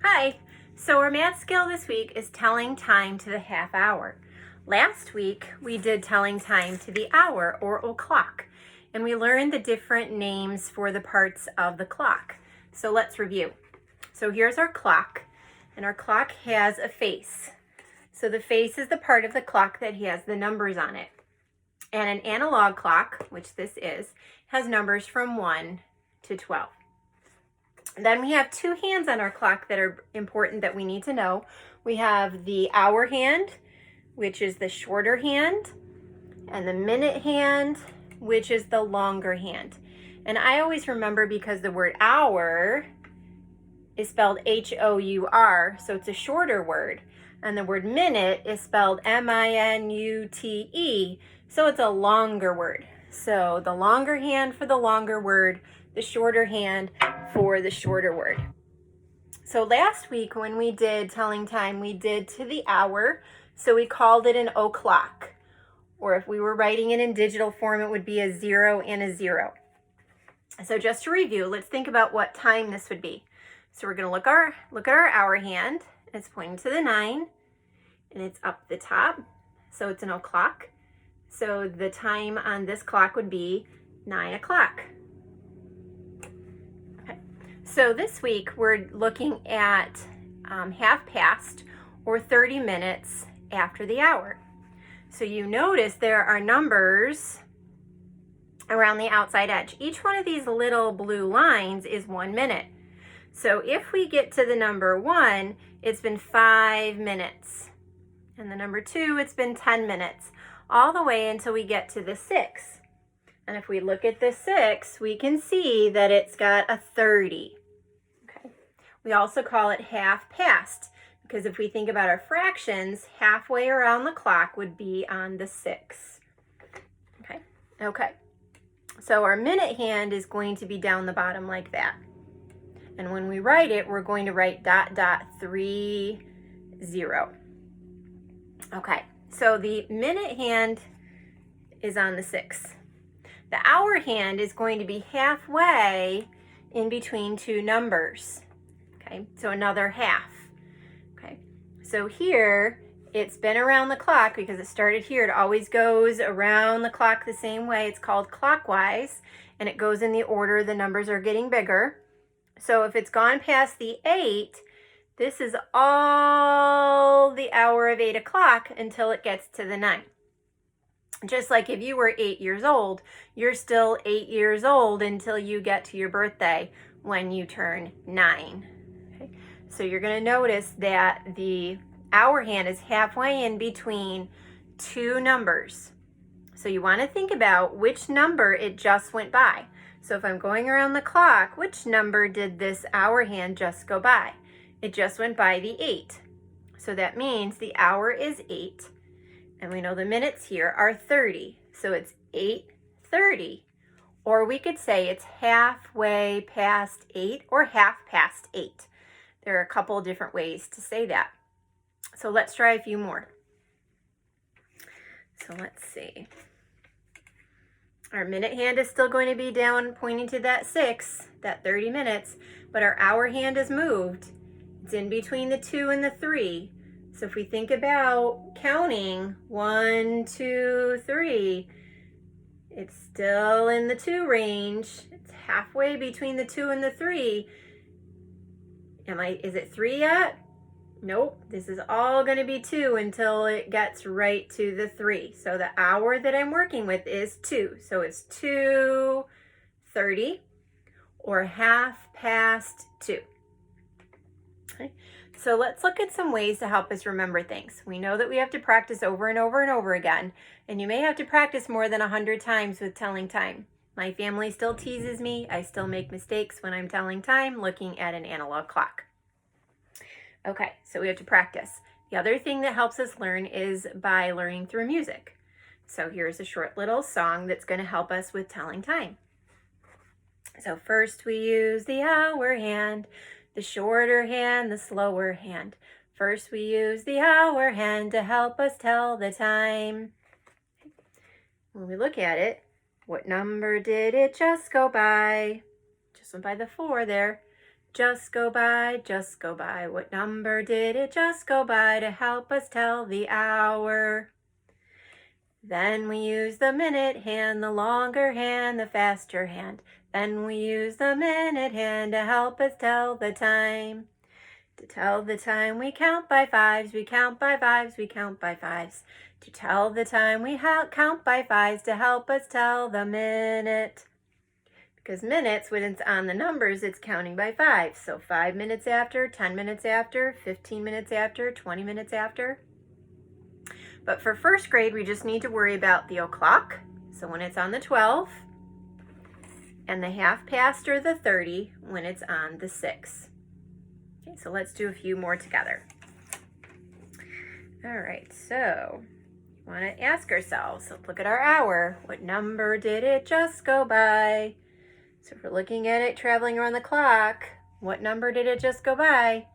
Hi, so our math skill this week is telling time to the half hour. Last week we did telling time to the hour or o'clock, and we learned the different names for the parts of the clock. So let's review. So here's our clock, and our clock has a face. So the face is the part of the clock that has the numbers on it. And an analog clock, which this is, has numbers from 1 to 12. Then we have two hands on our clock that are important that we need to know. We have the hour hand, which is the shorter hand, and the minute hand, which is the longer hand. And I always remember because the word hour is spelled H-O-U-R, so it's a shorter word. And the word minute is spelled M-I-N-U-T-E, so it's a longer word. So the longer hand for the longer word, the shorter hand for the shorter word. So last week when we did telling time, we did to the hour, so we called it an o'clock. Or if we were writing it in digital form, it would be a 0 and a 0. So just to review, let's think about what time this would be. So we're going to look at our hour hand. It's pointing to the 9, and it's up the top, so it's an o'clock. So the time on this clock would be 9 o'clock. Okay. So this week we're looking at half past, or 30 minutes after the hour. So you notice there are numbers around the outside edge. Each one of these little blue lines is 1 minute. So if we get to the number 1, it's been 5 minutes. And the number 2, it's been 10 minutes, all the way until we get to the 6. And if we look at the 6, we can see that it's got a 30. Okay. We also call it half past, because if we think about our fractions, halfway around the clock would be on the 6. Okay. So our minute hand is going to be down the bottom like that. And when we write it, we're going to write ... 30. Okay, so the minute hand is on the 6. The hour hand is going to be halfway in between two numbers. Okay, so another half. Okay, so here it's been around the clock because it started here. It always goes around the clock the same way. It's called clockwise, and it goes in the order the numbers are getting bigger. So if it's gone past the 8, this is all the hour of 8 o'clock until it gets to the 9. Just like if you were 8 years old, you're still 8 years old until you get to your birthday when you turn 9. Okay? So you're going to notice that the hour hand is halfway in between two numbers. So you want to think about which number it just went by. So if I'm going around the clock, which number did this hour hand just go by? It just went by the 8. So that means the hour is 8. And we know the minutes here are 30. So it's 8:30. Or we could say it's halfway past 8 or half past 8. There are a couple different ways to say that. So let's try a few more. So let's see. Our minute hand is still going to be down pointing to that 6, that 30 minutes, but our hour hand is moved. It's in between the 2 and the 3. So if we think about counting 1, 2, 3, it's still in the 2 range. It's halfway between the 2 and the 3. Is it 3 yet? Nope, this is all going to be 2 until it gets right to the 3. So the hour that I'm working with is 2. So it's 2:30 or half past 2. Okay. So let's look at some ways to help us remember things. We know that we have to practice over and over and over again, and you may have to practice more than 100 times with telling time. My family still teases me. I still make mistakes when I'm telling time looking at an analog clock. Okay, so we have to practice. The other thing that helps us learn is by learning through music. So here's a short little song that's going to help us with telling time. So first we use the hour hand, the shorter hand, the slower hand. First we use the hour hand to help us tell the time. When we look at it, what number did it just go by? Just went by the 4 there. just go by? Just go by. What number did it just go by to help us tell the hour? Then we use the minute hand, the longer hand, the faster hand. Then we use the minute hand to help us tell the time. To tell the time we count by fives, we count by fives, we count by fives. To tell the time we count by fives to help us tell the minute. Because minutes, when it's on the numbers, it's counting by fives. So 5 minutes after, 10 minutes after, 15 minutes after, 20 minutes after. But for first grade, we just need to worry about the o'clock. So when it's on the 12, and the half past or the 30 when it's on the 6. Okay, so let's do a few more together. All right, so you want to ask ourselves, let's look at our hour. What number did it just go by? So if we're looking at it traveling around the clock, what number did it just go by?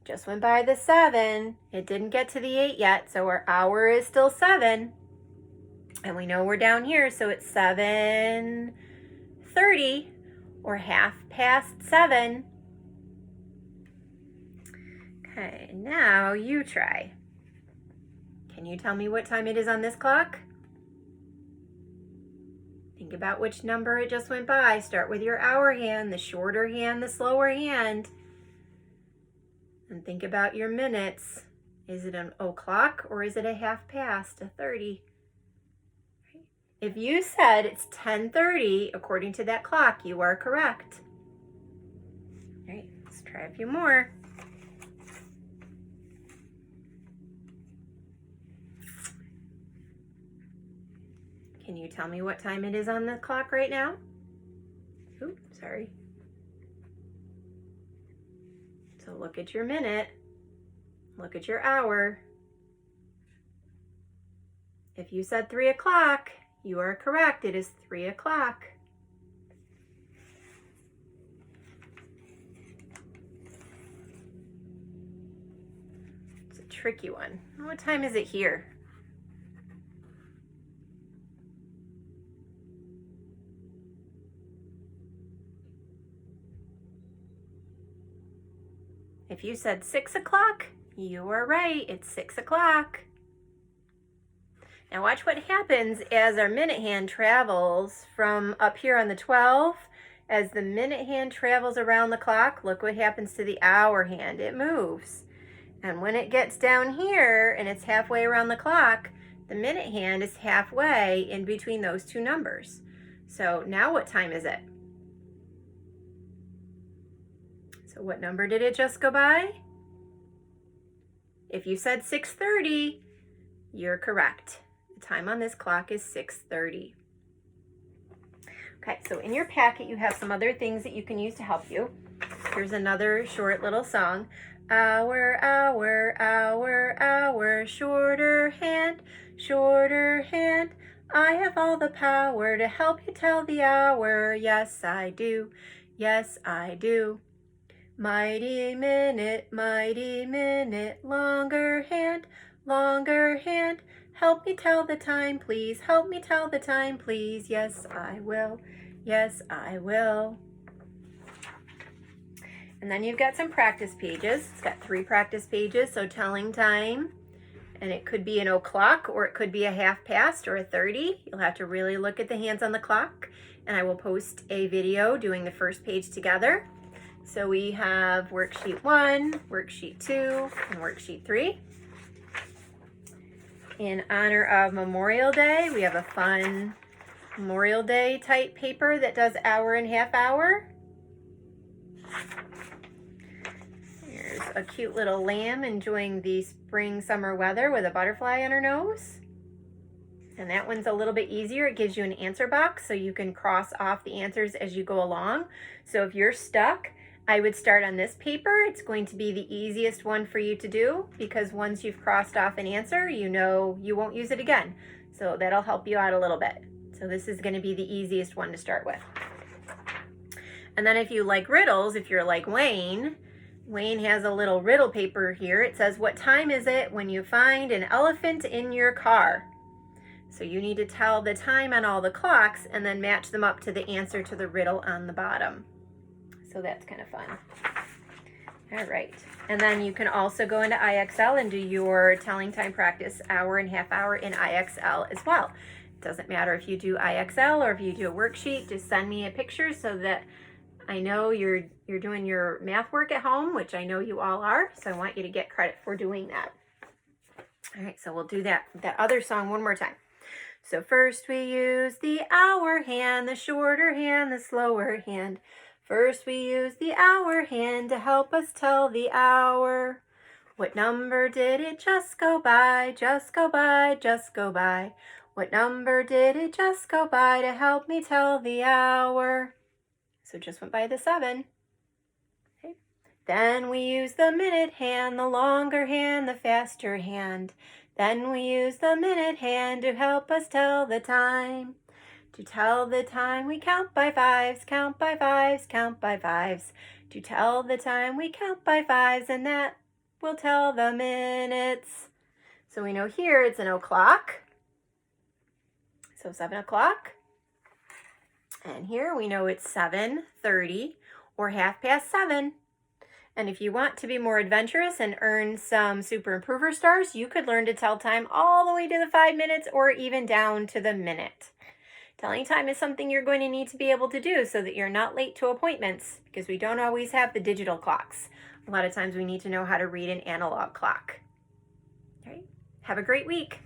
Just went by the 7. It didn't get to the 8 yet, so our hour is still 7. And we know we're down here, so it's 7:30 or half past 7. Okay, now you try. Can you tell me what time it is on this clock? Think about which number it just went by. Start with your hour hand, the shorter hand, the slower hand. And think about your minutes. Is it an o'clock or is it a half past, a 30? If you said it's 10:30, according to that clock, you are correct. All right, let's try a few more. Can you tell me what time it is on the clock right now? Oops, sorry. So look at your minute, look at your hour. If you said 3 o'clock, you are correct. It is 3 o'clock. It's a tricky one. What time is it here? If you said 6 o'clock, you are right. It's 6 o'clock. Now watch what happens as our minute hand travels from up here on the 12. As the minute hand travels around the clock, look what happens to the hour hand. It moves. And when it gets down here and it's halfway around the clock, the minute hand is halfway in between those two numbers. So now what time is it? So what number did it just go by? If you said 6:30, you're correct. The time on this clock is 6:30. Okay, so in your packet you have some other things that you can use to help you. Here's another short little song. Hour, hour, hour, hour, shorter hand, shorter hand. I have all the power to help you tell the hour. Yes, I do. Yes, I do. Mighty minute, longer hand, longer hand. Help me tell the time, please. Help me tell the time, please. Yes, I will. Yes, I will. And then you've got some practice pages. It's got 3 practice pages, so telling time. And it could be an o'clock, or it could be a half past or a 30. You'll have to really look at the hands on the clock. And I will post a video doing the first page together. So we have worksheet 1, worksheet 2, and worksheet 3. In honor of Memorial Day, we have a fun Memorial Day type paper that does hour and half hour. Here's a cute little lamb enjoying the spring summer weather with a butterfly on her nose. And that one's a little bit easier. It gives you an answer box so you can cross off the answers as you go along. So if you're stuck, I would start on this paper. It's going to be the easiest one for you to do because once you've crossed off an answer, you know you won't use it again. So that'll help you out a little bit. So this is going to be the easiest one to start with. And then if you like riddles, if you're like Wayne, Wayne has a little riddle paper here. It says, what time is it when you find an elephant in your car? So you need to tell the time on all the clocks and then match them up to the answer to the riddle on the bottom. So that's kind of fun. All right. And then you can also go into IXL and do your telling time practice hour and half hour in IXL as well. It doesn't matter if you do IXL or if you do a worksheet, just send me a picture so that I know you're doing your math work at home, which I know you all are. So I want you to get credit for doing that. All right, so we'll do that other song one more time. So first we use the hour hand, the shorter hand, the slower hand. First we use the hour hand to help us tell the hour. What number did it just go by, just go by, just go by? What number did it just go by to help me tell the hour? So it just went by the 7. Okay. Then we use the minute hand, the longer hand, the faster hand. Then we use the minute hand to help us tell the time. To tell the time, we count by 5s, count by 5s, count by 5s. To tell the time, we count by 5s, and that will tell the minutes. So we know here it's an o'clock. So 7 o'clock. And here we know it's 7:30 or 7:30. And if you want to be more adventurous and earn some Super Improver stars, you could learn to tell time all the way to the 5 minutes or even down to the minute. Telling time is something you're going to need to be able to do so that you're not late to appointments, because we don't always have the digital clocks. A lot of times we need to know how to read an analog clock. All right. Have a great week.